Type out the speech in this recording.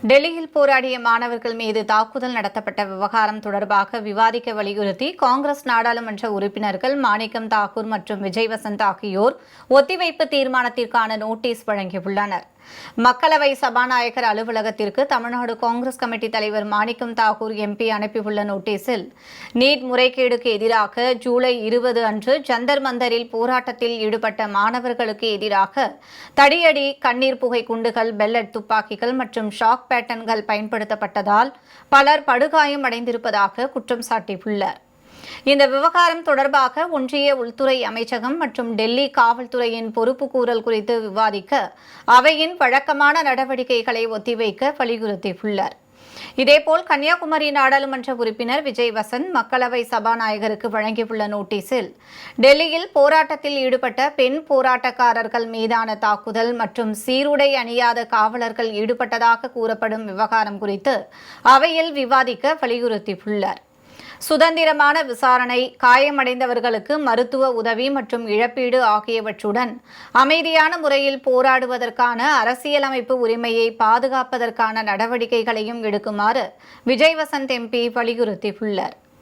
டெல்லியில் போராடிய மாணவர்கள் மீது தாக்குதல் நடத்தப்பட்ட விவகாரம் தொடர்பாக விவாதிக்க வலியுறுத்தி காங்கிரஸ் நாடாளுமன்ற உறுப்பினர்கள் மாணிக்கம் தாக்கூர் மற்றும் விஜய் வசந்த் ஆகியோர் ஒத்திவைப்பு தீர்மானத்திற்கான நோட்டீஸ் வழங்கியுள்ளனர். மக்களவை சபாநாயகர் அலுவலகத்திற்கு தமிழ்நாடு காங்கிரஸ் கமிட்டி தலைவர் மாணிக்கம் தாக்கூர் எம்பி அனுப்பியுள்ள நோட்டீஸில் நீட் முறைகேடுக்கு எதிராக ஜூலை 20 அன்று ஜந்தர் மந்தரில் போராட்டத்தில் ஈடுபட்ட மாணவர்களுக்கு எதிராக தடியடி, கண்ணீர் புகை குண்டுகள், பெல்லட் துப்பாக்கிகள் மற்றும் ஷாக் பேட்டன்கள் பயன்படுத்தப்பட்டதால் பலர் படுகாயம் அடைந்திருப்பதாக குற்றம் சாட்டியுள்ளார். இந்த விவகாரம் தொடர்பாக ஒன்றிய உள்துறை அமைச்சகம் மற்றும் டெல்லி காவல்துறையின் பொறுப்புக்கூறல் குறித்து விவாதிக்க அவையின் வழக்கமான நடவடிக்கைகளை ஒத்திவைக்க வலியுறுத்தியுள்ளார். இதேபோல் கன்னியாகுமரி நாடாளுமன்ற உறுப்பினர் விஜய் வசந்த் மக்களவை சபாநாயகருக்கு வழங்கியுள்ள நோட்டீஸில் டெல்லியில் போராட்டத்தில் ஈடுபட்ட பெண் போராட்டக்காரர்கள் மீதான தாக்குதல் மற்றும் சீருடை அணியாத காவலர்கள் ஈடுபட்டதாக கூறப்படும் விவகாரம் குறித்து அவையில் விவாதிக்க வலியுறுத்தியுள்ளார். சுதந்திரமான விசாரணை, காயமடைந்தவர்களுக்கு மருத்துவ உதவி மற்றும் இழப்பீடு ஆகியவற்றுடன் அமைதியான முறையில் போராடுவதற்கான அரசியலமைப்பு உரிமையை பாதுகாப்பதற்கான நடவடிக்கைகளையும் எடுக்குமாறு விஜய் வசந்த் எம்பி வலியுறுத்தியுள்ளார்.